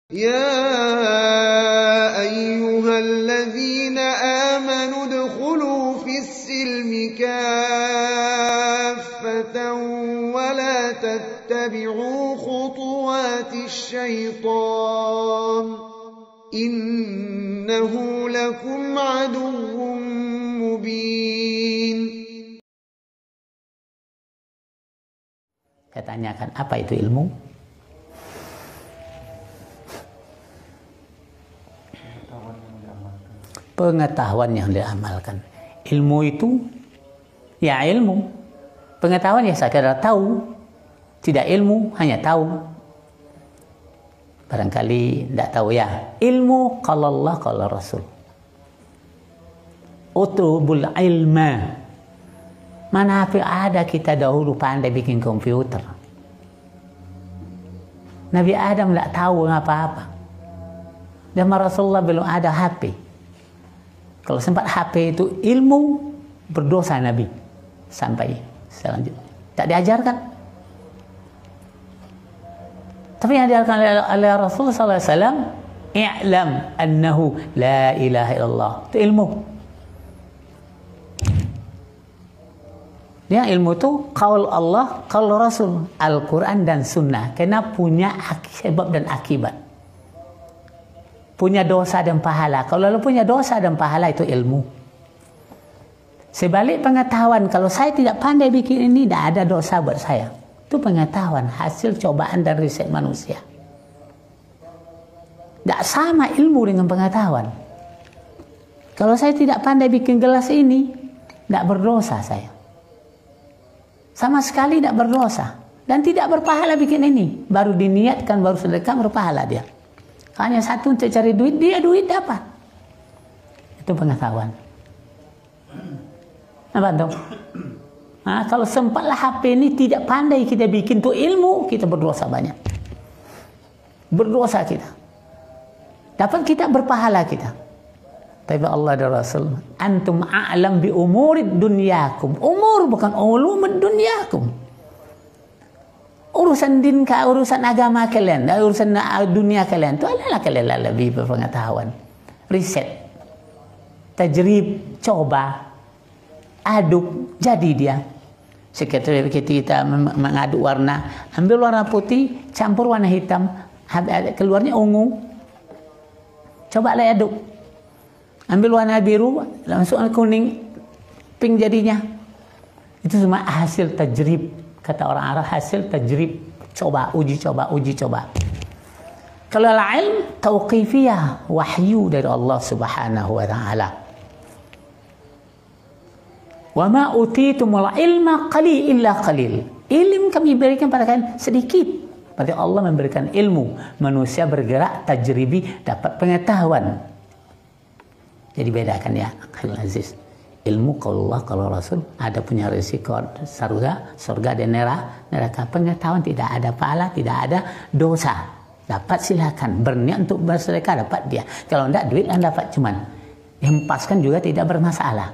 يا أيها الذين آمنوا ادخلوا في السلم كافة ولا تتبعوا خطوات الشيطان إنه لكم عدو مبين. Saya tanyakan, apa itu ilmu? Pengetahuan yang diamalkan. Ilmu itu ya ilmu. Pengetahuan ya sekadar tahu. Tidak ilmu, hanya tahu. Barangkali tidak tahu ya. Ilmu qala Allah qala Rasul. Utlubul ilma. Mana ada kita dahulu pandai bikin komputer. Nabi Adam tidak tahu apa-apa. Dan Rasulullah belum ada HP. Kalau sempat HP itu ilmu, berdosa Nabi sampai selanjutnya. Tak diajarkan. Tapi yang diajarkan oleh Rasulullah SAW, i'lam annahu la ilaha illallah. Itu ilmu. Dia ilmu itu qaul Allah, qaul Rasul, Al-Quran dan Sunnah. Karena punya sebab dan akibat. Punya dosa dan pahala. Kalau lu punya dosa dan pahala itu ilmu. Sebalik pengetahuan, kalau saya tidak pandai bikin ini, tidak ada dosa buat saya. Itu pengetahuan, hasil cobaan dan riset manusia. Tidak sama ilmu dengan pengetahuan. Kalau saya tidak pandai bikin gelas ini, tidak berdosa saya. Sama sekali tidak berdosa. Dan tidak berpahala bikin ini. Baru diniatkan, baru sedekah, berpahala dia. Hanya satu untuk cari duit, dia duit dapat. Itu pengetahuan. Apa tuh? Nah, kalau sempatlah HP ini tidak pandai kita bikin tuh ilmu, kita berdosa banyak. Berdosa kita. Dapat kita berpahala kita. Tapi Allah dan Rasul, antum a'lam bi umurid dunyakum. Umur bukan ulumud dunyakum. Urusan din, urusan agama kalian, urusan dunia kalian, itu adalah kalian lebih berpengetahuan. Riset, tajrib, coba, aduk, jadi dia. Sekitar kita mengaduk warna, ambil warna putih, campur warna hitam, keluarnya ungu. Coba lah aduk. Ambil warna biru, langsung kuning, pink jadinya. Itu semua hasil tajrib. Kata orang Arab, hasil tajrib, coba, uji coba, uji coba. Kalau ilm tauqifiyah, wahyu dari Allah Subhanahu wa taala. Wa ma utitumul ilma illa qalil. Ilmu kami berikan pada kalian sedikit. Berarti Allah memberikan ilmu, manusia bergerak tajribi, dapat pengetahuan. Jadi bedakan ya, akhil aziz. Ilmu kalau Allah, kalau Rasul ada punya risiko surga dan neraka. Pengetahuan tidak ada pahala, tidak ada dosa. Dapat silakan berniat untuk bersedekah, dapat dia. Kalau tidak duit Anda dapat, cuman hempaskan juga tidak bermasalah.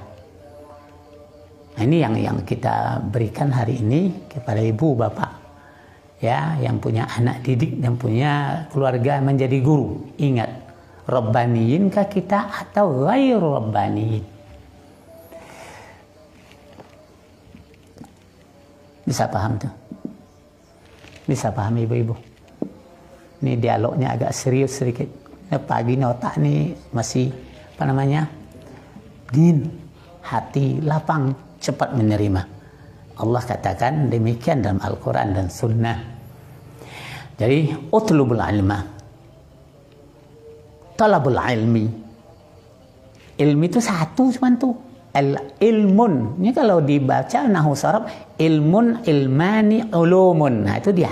Nah, ini yang kita berikan hari ini kepada ibu bapak ya, yang punya anak didik dan punya keluarga menjadi guru. Ingat, Rabbaniyin kah kita atau ghairu Rabbaniyin? Bisa paham tuh? Bisa paham ibu-ibu? Ini dialognya agak serius sedikit. Pagi ini otak nih masih apa namanya? Din, hati lapang, cepat menerima. Allah katakan demikian dalam Al-Quran dan Sunnah. Jadi utlubul ilma, talabul ilmi. Ilmi itu satu cuman tuh. Ilmun, ini kalau dibaca nahu sarab, ilmun, ilmani, ulumun. Nah itu dia.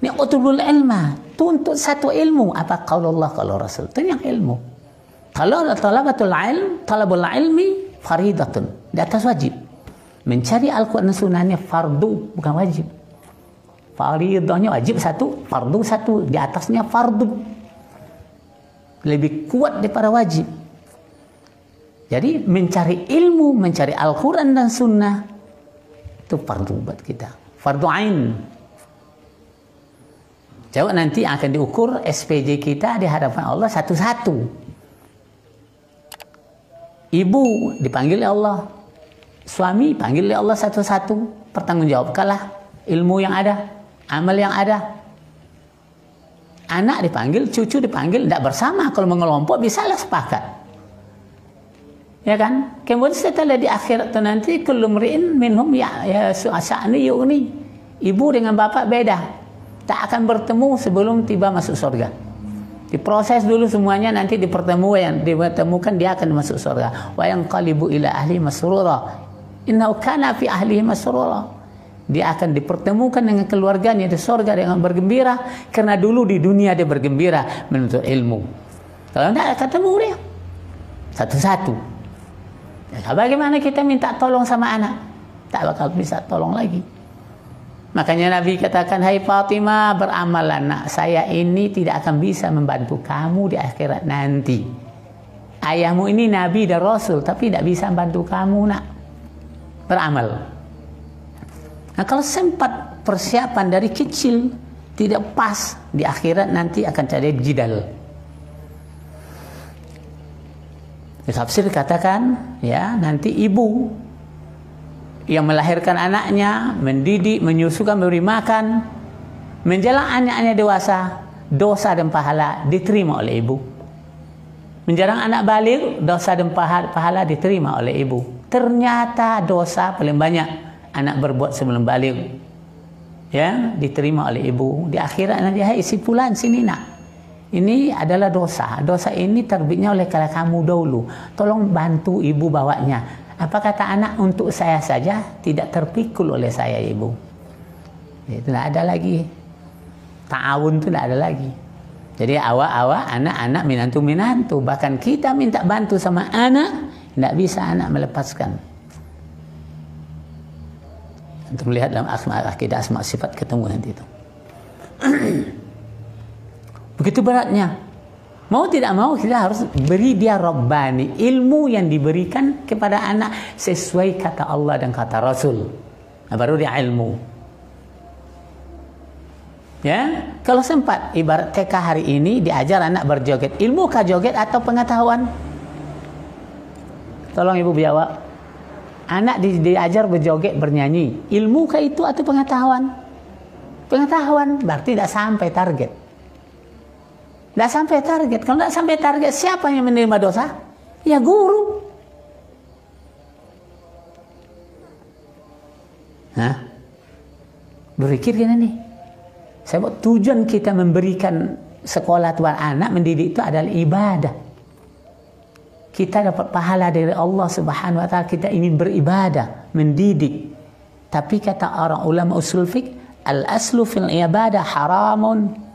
Ini utlubul ilma, tuntut satu ilmu. Apa qaulullah, qaul Rasul, itu yang ilmu. Kalau talabatul ilm, talabul ilmi faridatun, di atas wajib. Mencari Al-Quran dan Sunnahnya fardu, bukan wajib. Faridahnya wajib satu, fardu satu, di atasnya fardu. Lebih kuat daripada wajib. Jadi mencari ilmu, mencari Al-Quran dan Sunnah itu fardu buat kita. Fardu ain. Coba nanti akan diukur SPJ kita di hadapan Allah satu-satu. Ibu dipanggil oleh Allah, suami panggil oleh Allah satu-satu. Pertanggungjawabkanlah ilmu yang ada, amal yang ada. Anak dipanggil, cucu dipanggil, tidak bersama. Kalau mengelompok bisalah sepakat. Ya kan? Kemudian setelah di akhirat itu nanti kullu mri'in minhum ya su'asa'ni yu'ni. Ibu dengan bapak beda. Tak akan bertemu sebelum tiba masuk surga. Diproses dulu semuanya, nanti dipertemukan dia akan masuk surga. Wa yanqalibu ila ahli masrura. Innahu kana fi ahlihi masrura. Dia akan dipertemukan dengan keluarganya di surga dengan bergembira, karena dulu di dunia dia bergembira menuntut ilmu. Kalau tidak ketemu dia satu-satu. Ya, bagaimana kita minta tolong sama anak? Tak bakal bisa tolong lagi. Makanya Nabi katakan, hai Fatimah, beramallah nak, saya ini tidak akan bisa membantu kamu di akhirat nanti. Ayahmu ini Nabi dan Rasul, tapi tidak bisa membantu kamu nak. Beramal. Nah, kalau sempat persiapan dari kecil tidak pas, di akhirat nanti akan jadi jidal. Di tafsir katakan, ya, nanti ibu yang melahirkan anaknya, mendidik, menyusukan, memberi makan, menjelang anaknya dewasa, dosa dan pahala diterima oleh ibu. Menjelang anak balik, dosa dan pahala diterima oleh ibu. Ternyata dosa paling banyak anak berbuat sebelum balik, ya, diterima oleh ibu. Di akhirat nanti, hai si fulan sini nak, ini adalah dosa. Dosa ini terbitnya oleh kalau kamu dahulu. Tolong bantu ibu bawanya. Apa kata anak, untuk saya saja, tidak terpikul oleh saya ibu. Itu tidak ada lagi. Ta'awun itu tidak ada lagi. Jadi awak-awak, anak-anak, minantu-minantu. Bahkan kita minta bantu sama anak, tidak bisa anak melepaskan. Untuk melihat dalam akidah asma sifat ketemu nanti itu. Begitu beratnya. Mau tidak mau kita harus beri dia Rabbani. Ilmu yang diberikan kepada anak sesuai kata Allah dan kata Rasul. Nah, baru dia ilmu. Ya, kalau sempat ibarat TK hari ini diajar anak berjoget. Ilmu kah joget atau pengetahuan? Tolong ibu jawab. Anak diajar berjoget, bernyanyi. Ilmu kah itu atau pengetahuan? Pengetahuan, berarti tidak sampai target. Tidak sampai target. Kalau tidak sampai target, siapa yang menerima dosa? Ya guru. Hah? Berpikir gini nih. Sebab tujuan kita memberikan sekolah tuan anak, mendidik itu adalah ibadah. Kita dapat pahala dari Allah Subhanahu wa taala, kita ingin beribadah, mendidik. Tapi kata orang ulama usul fiqh, al-aslu fil ibadah haramun.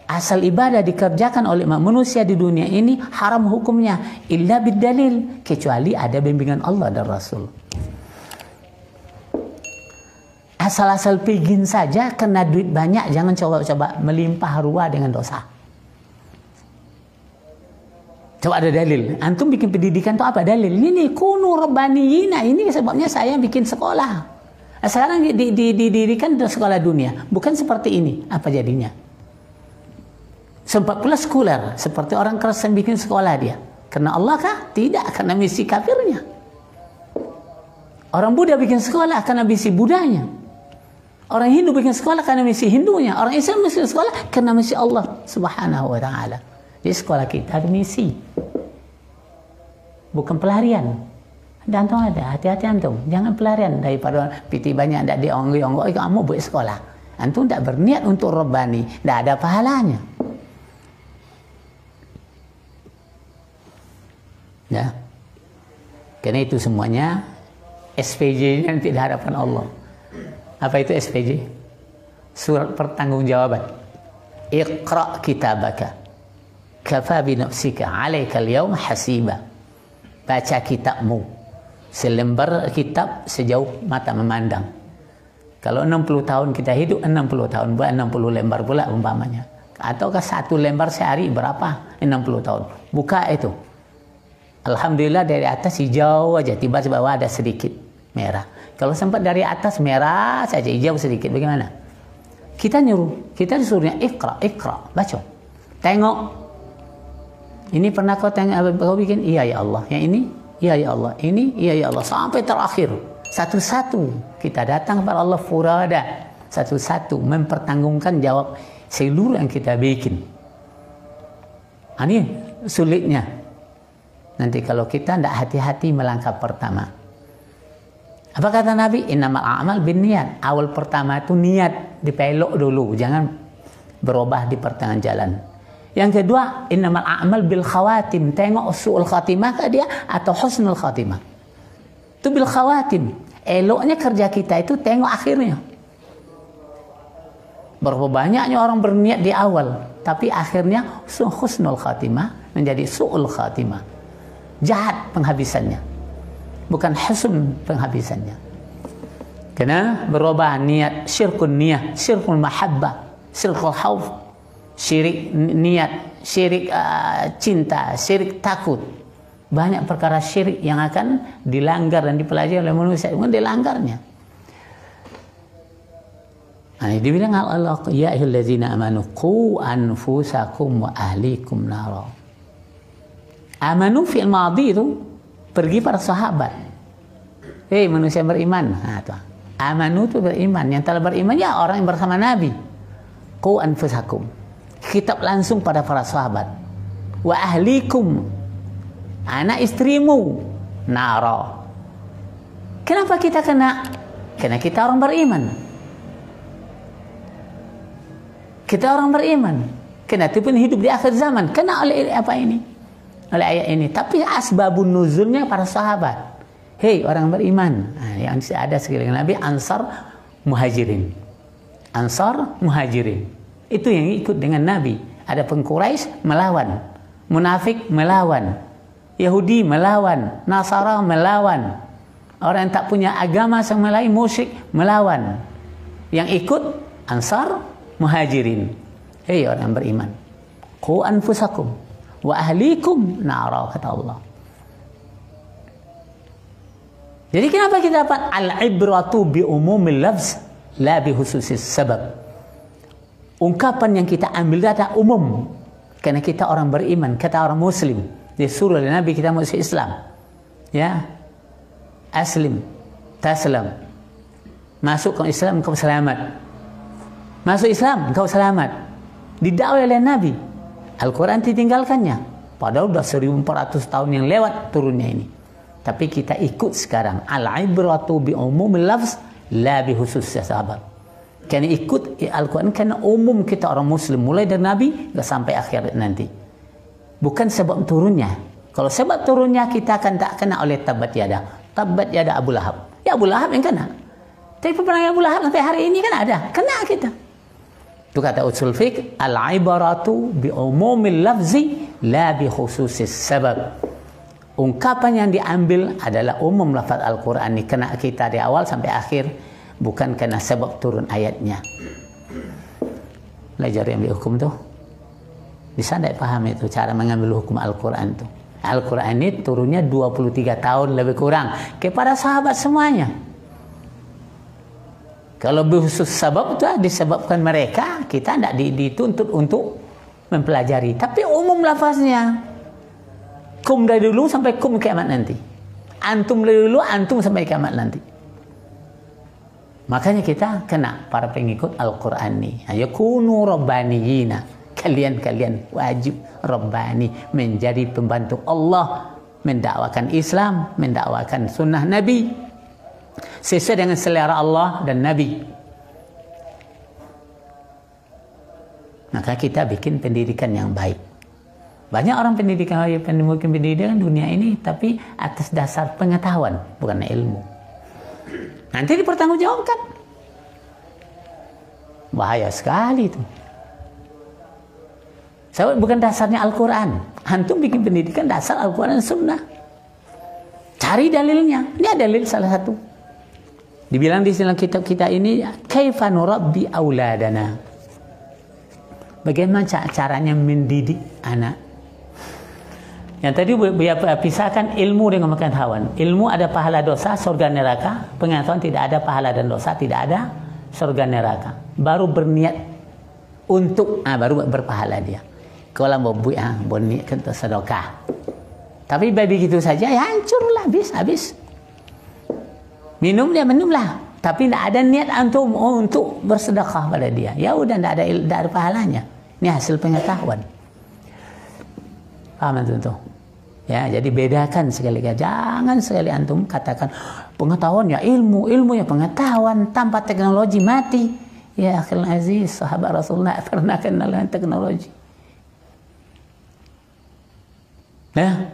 Asal ibadah dikerjakan oleh manusia di dunia ini haram hukumnya illa bidalil, kecuali ada bimbingan Allah dan Rasul. Asal-asal pegin saja kena duit banyak, jangan coba-coba melimpah ruah dengan dosa. Coba ada dalil. Antum bikin pendidikan itu apa dalil? Ini kunu rabbaniyina, ini sebabnya saya bikin sekolah. Sekarang didirikan di sekolah dunia, bukan seperti ini. Apa jadinya? Sempat pula sekuler, seperti orang Kristen bikin sekolah dia. Karena Allah kah? Tidak, karena misi kafirnya. Orang Buddha bikin sekolah karena misi Budanya. Orang Hindu bikin sekolah karena misi Hindunya. Orang Islam bikin sekolah karena misi Allah Subhanahu wa taala. Jadi sekolah kita ada misi. Bukan pelarian. Dan antum ada, hati-hati antum. Jangan pelarian daripada piti banyak tidak dionggo-onggo, kamu buat sekolah. Antum tidak berniat untuk Rabbani, tidak ada pahalanya. Ya. Karena itu semuanya SPJ nanti di hadapan Allah. Apa itu SPJ? Surat pertanggungjawaban. Iqra kitabaka kafa bi nafsika 'alaika al-yawma hasiba. Baca kitabmu. Selembar kitab sejauh mata memandang. Kalau 60 tahun kita hidup, 60 tahun buat 60 lembar pula umpamanya. Ataukah satu lembar sehari berapa? 60 tahun. Buka itu. Alhamdulillah dari atas hijau aja, tiba-tiba bawah ada sedikit merah. Kalau sempat dari atas merah saja, hijau sedikit, bagaimana? Kita disuruhnya ikra, baca. Tengok. Ini pernah kau bikin? Iya ya Allah. Yang ini? Iya ya Allah. Ini? Iya ya Allah. Sampai terakhir. Satu-satu kita datang kepada Allah furada. Satu-satu mempertanggungan jawab seluruh yang kita bikin. Ini sulitnya. Nanti kalau kita tidak hati-hati melangkah pertama. Apa kata Nabi? Innamal a'mal binniyat. Awal pertama itu niat, dipelok dulu, jangan berubah di pertengahan jalan. Yang kedua, innamal a'mal bil khawatim. Tengok su'ul khatimah ke dia atau husnul khatimah. Itu bil khawatim. Eloknya kerja kita itu tengok akhirnya. Berapa banyaknya orang berniat di awal, tapi akhirnya husnul khatimah menjadi su'ul khatimah. Jahat penghabisannya, bukan husn penghabisannya. Karena berubah niat, syirkun niyah, syirkul mahabbah, syirkul khauf, syirik niat, syirik cinta, syirik takut. Banyak perkara syirik yang akan dilanggar dan dipelajari oleh manusia, bukan dilanggarnya. Nah, dibilang Allah, ya ayyuhallazina amanu qu anfusakum wa ahlikum nara. Amanu fi'il madhi itu pergi para sahabat. Hei manusia beriman. Nah, itu. Amanu itu beriman. Yang telah beriman ya orang yang bersama Nabi. Qu anfusakum. Khitab langsung pada para sahabat. Wa ahlikum. Anak istrimu. Nara. Kenapa kita kena? Karena kita orang beriman. Kita orang beriman. Kena itu pun hidup di akhir zaman. Kena oleh apa ini? Oleh ayat ini. Tapi asbabun nuzulnya para sahabat. Hei orang beriman. Nah, yang ada sekalian Nabi Ansar Muhajirin. Ansar Muhajirin. Itu yang ikut dengan Nabi. Ada Quraisy melawan. Munafik melawan. Yahudi melawan. Nasara melawan. Orang yang tak punya agama sama lain musyrik melawan. Yang ikut Ansar Muhajirin. Hei orang beriman. Qu anfusakum wa ahlikum nara, kata Allah. Jadi kenapa kita dapat al-ibratu bi umumil lafz la bi khususis sabab. Ungkapan yang kita ambil data umum karena kita orang beriman, kata orang muslim. Disuruh oleh Nabi kita masuk Islam. Ya. Aslim, taslam. Masuk ke Islam kau selamat. Masuk Islam, engkau selamat. Didakwai oleh Nabi. Al-Quran ditinggalkannya. Padahal sudah 1400 tahun yang lewat turunnya ini. Tapi kita ikut sekarang. Al-ibratu bi umumil lafz la bi khusus sabab. Karena ikut Al-Quran karena umum kita orang muslim. Mulai dari Nabi sampai akhir nanti. Bukan sebab turunnya. Kalau sebab turunnya kita akan tak kena oleh tabat yada. Tabat yada Abu Lahab. Ya Abu Lahab yang kena. Tapi peperangan Abu Lahab sampai hari ini kan ada. Kena kita. Itu kata usul fiqh, al-ibaratu bi umumil lafzi la bi khususis sabab. Ungkapan yang diambil adalah umum lafaz Al-Quran ini kena kita di awal sampai akhir, bukan kena sebab turun ayatnya. Belajar yang hukum tuh bisa tidak paham itu cara mengambil hukum Al-Quran itu. Al-Quran ini turunnya 23 tahun lebih kurang kepada sahabat semuanya. Kalau khusus sebab itu disebabkan mereka, kita tidak dituntut untuk mempelajari. Tapi umum lafaznya. Kum dari dulu sampai kum kiamat nanti. Antum dari dulu, antum sampai kiamat nanti. Makanya kita kena para pengikut Al-Quran ini. Yakunu rabbaniyina. Kalian wajib rabbani. Menjadi pembantu Allah. Mendakwakan Islam. Mendakwakan sunnah Nabi. Sesuai dengan selera Allah dan Nabi. Maka kita bikin pendidikan yang baik. Banyak orang pendidikan dunia ini tapi atas dasar pengetahuan, bukan ilmu. Nanti dipertanggungjawabkan. Bahaya sekali itu. Sebab bukan dasarnya Al-Quran. Antum bikin pendidikan dasar Al-Quran dan Sunnah. Cari dalilnya. Ini ada dalil salah satu. Dibilang di dalam kitab kita ini, kaifa nurabbi auladana. Bagaimana caranya mendidik anak? Yang tadi pisahkan ilmu dengan pengetahuan. Ilmu ada pahala dosa, surga neraka. Pengetahuan tidak ada pahala dan dosa, tidak ada surga neraka. baru berniat untuk baru berpahala dia. Kalau mau buat niat untuk sedekah. Tapi begitu saja ya hancurlah, habis. Minumlah, tapi tidak ada niat untuk bersedekah pada dia. Ya udah tidak ada pahalanya. Ini hasil pengetahuan. Paham antum? Ya, jadi bedakan sekali. Jangan sekali antum katakan pengetahuan ya ilmu ya pengetahuan, tanpa teknologi mati. Ya akhil aziz, sahabat Rasulullah pernah kenal dengan teknologi. Nah,